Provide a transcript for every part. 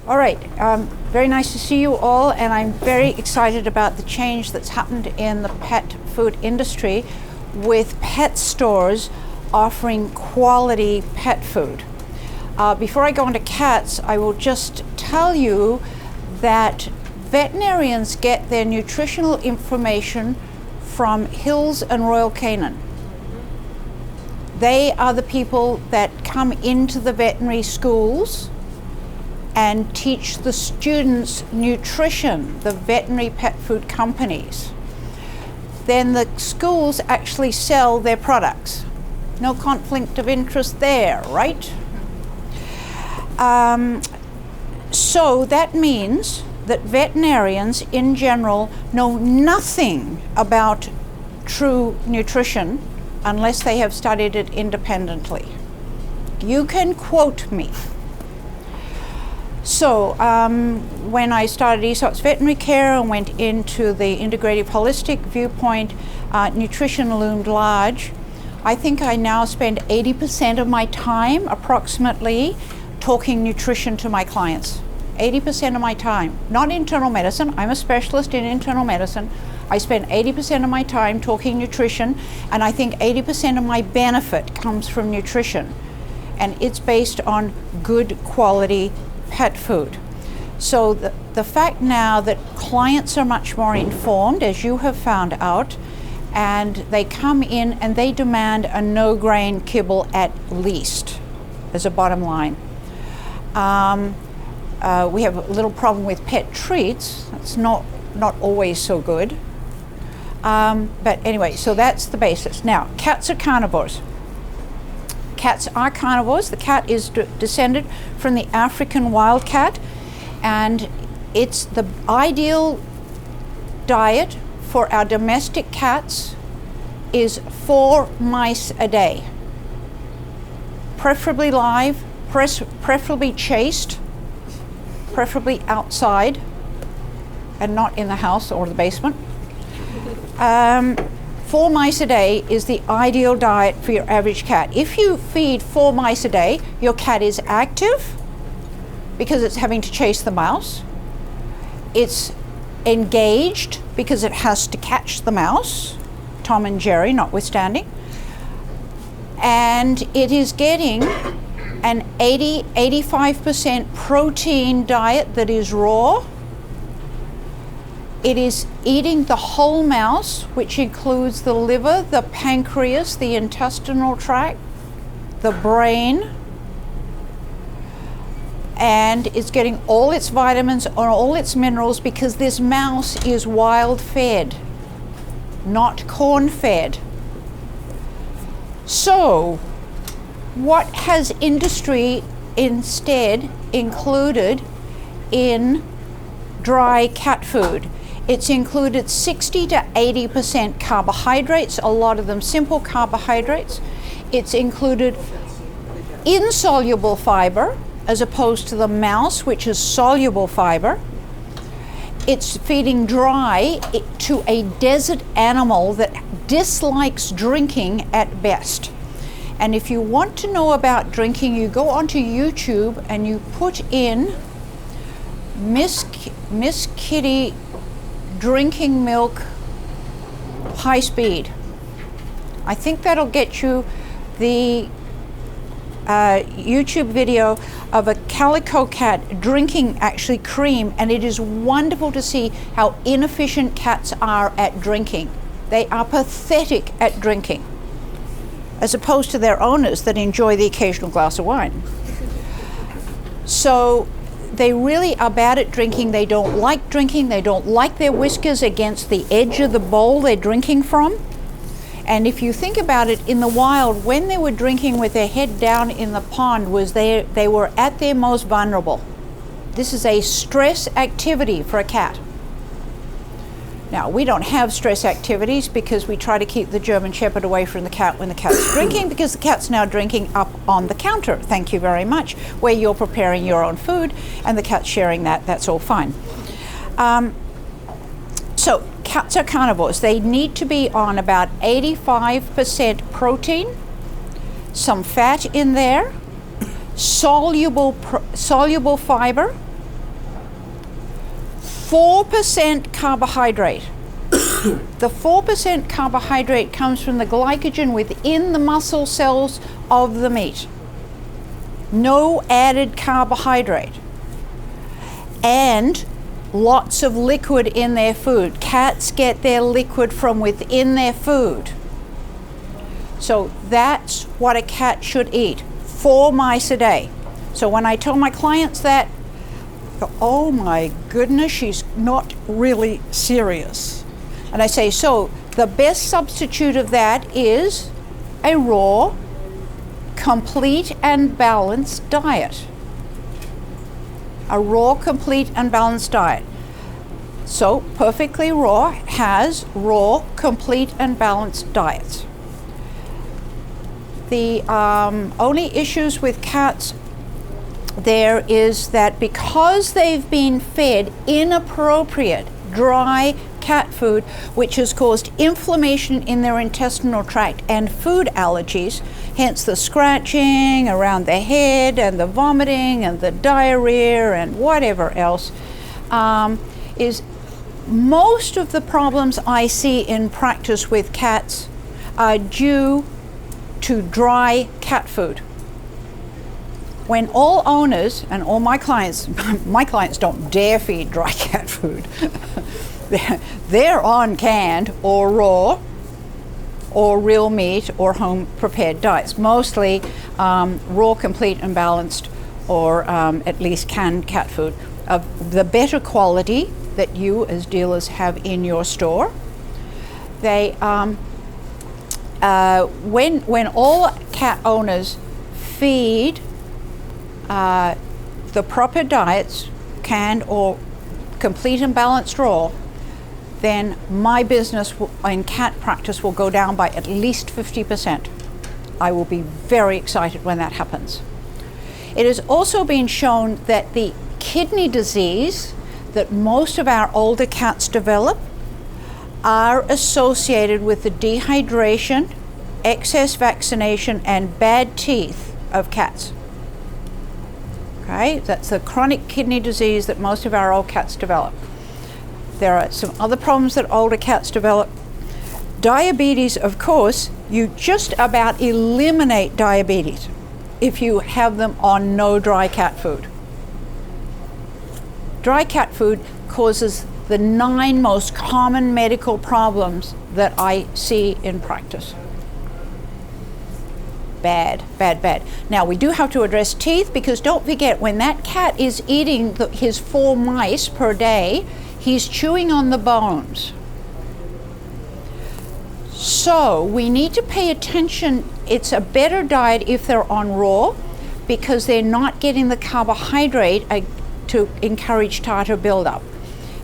All right, very nice to see you all, and I'm very excited about the change that's happened in the pet food industry with pet stores offering quality pet food. Before I go into cats, I will just tell you that veterinarians get their nutritional information from Hills and Royal Canin. They are the people that come into the veterinary schools and teach the students nutrition, the veterinary pet food companies. Then the schools actually sell their products. No conflict of interest there, right? So that means that veterinarians in general know nothing about true nutrition unless they have studied it independently. You can quote me. So when I started Aesop's Veterinary Care and went into the integrative holistic viewpoint, nutrition loomed large. I think I now spend 80% of my time approximately talking nutrition to my clients. 80% of my time, not internal medicine. I'm a specialist in internal medicine. I spend 80% of my time talking nutrition, and I think 80% of my benefit comes from nutrition. And it's based on good quality pet food. So the fact now that clients are much more informed, as you have found out, and they come in and they demand a no-grain kibble at least, as a bottom line. We have a little problem with pet treats. That's not always so good. But anyway, so that's the basis. Now, cats are carnivores. Cats are carnivores. The cat is descended from the African wild cat, and it's the ideal diet for our domestic cats is 4 mice a day. Preferably live, preferably chased, preferably outside and not in the house or the basement. 4 mice a day is the ideal diet for your average cat. If you feed 4 mice a day, your cat is active because it's having to chase the mouse. It's engaged because it has to catch the mouse, Tom and Jerry notwithstanding. And it is getting an 85% protein diet that is raw. It is eating the whole mouse, which includes the liver, the pancreas, the intestinal tract, the brain, and it's getting all its vitamins and all its minerals because this mouse is wild fed, not corn fed. So, what has industry instead included in dry cat food? It's included 60 to 80% carbohydrates, a lot of them simple carbohydrates. It's included insoluble fiber as opposed to the mouse, which is soluble fiber. It's feeding dry to a desert animal that dislikes drinking at best. And if you want to know about drinking, you go onto YouTube and you put in Miss Kitty drinking milk high speed. I think that'll get you the YouTube video of a calico cat drinking actually cream, and it is wonderful to see how inefficient cats are at drinking. They are pathetic at drinking, as opposed to their owners that enjoy the occasional glass of wine. So they really are bad at drinking. They don't like drinking. They don't like their whiskers against the edge of the bowl they're drinking from. And if you think about it, in the wild, when they were drinking with their head down in the pond, they were at their most vulnerable. This is a stress activity for a cat. Now, we don't have stress activities because we try to keep the German Shepherd away from the cat when the cat's drinking, because the cat's now drinking up on the counter, thank you very much, where you're preparing your own food and the cat's sharing that. That's all fine. So cats are carnivores. They need to be on about 85% protein, some fat in there, soluble fiber, 4% carbohydrate. The 4% carbohydrate comes from the glycogen within the muscle cells of the meat. No added carbohydrate. And lots of liquid in their food. Cats get their liquid from within their food. So that's what a cat should eat, 4 mice a day. So when I tell my clients that, oh my goodness, she's not really serious. And I say, so the best substitute of that is a raw, complete and balanced diet. A raw, complete and balanced diet. So Perfectly Raw has raw, complete and balanced diets. The only issues with cats there is that because they've been fed inappropriate dry cat food, which has caused inflammation in their intestinal tract and food allergies, hence the scratching around the head and the vomiting and the diarrhea and whatever else, is most of the problems I see in practice with cats are due to dry cat food. When all owners and all my clients don't dare feed dry cat food. They're on canned or raw or real meat or home prepared diets, mostly raw, complete and balanced, or at least canned cat food of the better quality that you as dealers have in your store. They when all cat owners feed the proper diets, canned or complete and balanced raw, then my business in cat practice will go down by at least 50%. I will be very excited when that happens. It has also been shown that the kidney disease that most of our older cats develop are associated with the dehydration, excess vaccination, and bad teeth of cats. Okay, that's the chronic kidney disease that most of our old cats develop. There are some other problems that older cats develop. Diabetes, of course, you just about eliminate diabetes if you have them on no dry cat food. Dry cat food causes the 9 most common medical problems that I see in practice. Bad, bad, bad. Now we do have to address teeth, because don't forget, when that cat is eating his 4 mice per day, he's chewing on the bones. So we need to pay attention. It's a better diet if they're on raw, because they're not getting the carbohydrate to encourage tartar buildup.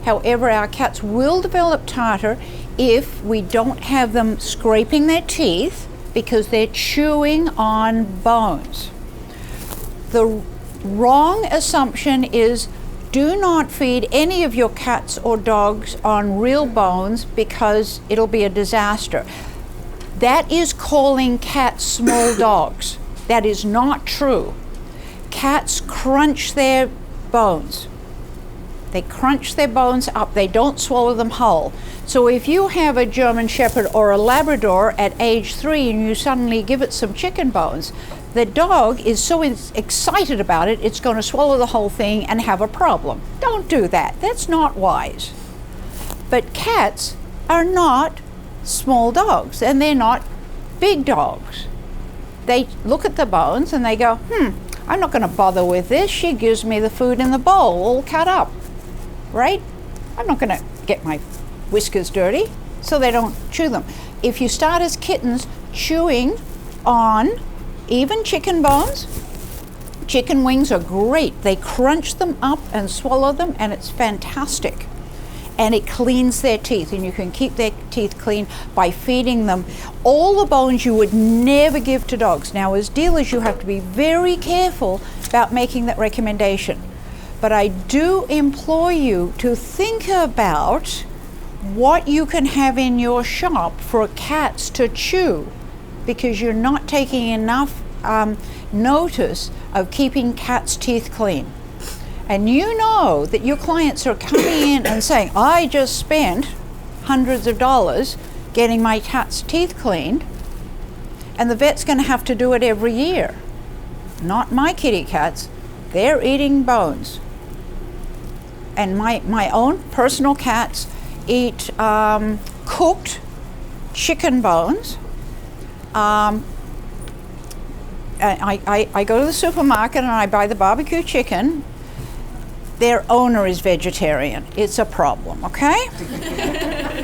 However, our cats will develop tartar if we don't have them scraping their teeth, because they're chewing on bones. The wrong assumption is do not feed any of your cats or dogs on real bones, because it'll be a disaster. That is calling cats small dogs. That is not true. Cats crunch their bones. They crunch their bones up. They don't swallow them whole. So if you have a German Shepherd or a Labrador at age 3 and you suddenly give it some chicken bones, the dog is so excited about it, it's going to swallow the whole thing and have a problem. Don't do that. That's not wise. But cats are not small dogs, and they're not big dogs. They look at the bones and they go, I'm not going to bother with this. She gives me the food in the bowl all cut up, right? I'm not going to get my whiskers dirty, so they don't chew them. If you start as kittens chewing on even chicken bones, chicken wings are great. They crunch them up and swallow them, and it's fantastic. And it cleans their teeth, and you can keep their teeth clean by feeding them all the bones you would never give to dogs. Now, as dealers, you have to be very careful about making that recommendation. But I do implore you to think about what you can have in your shop for cats to chew, because you're not taking enough notice of keeping cats' teeth clean. and you know that your clients are coming in and saying, I just spent hundreds of dollars getting my cat's teeth cleaned, and the vet's going to have to do it every year. Not my kitty cats. They're eating bones. And my own personal cats eat cooked chicken bones. I go to the supermarket and I buy the barbecue chicken. Their owner is vegetarian. It's a problem, okay?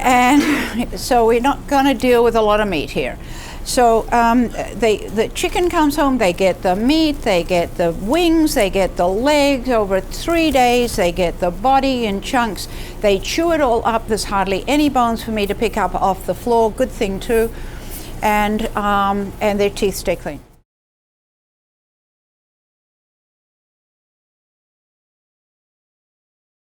And so we're not going to deal with a lot of meat here. So the chicken comes home, they get the meat, they get the wings, they get the legs over 3 days, they get the body in chunks, they chew it all up. There's hardly any bones for me to pick up off the floor, good thing too, and their teeth stay clean.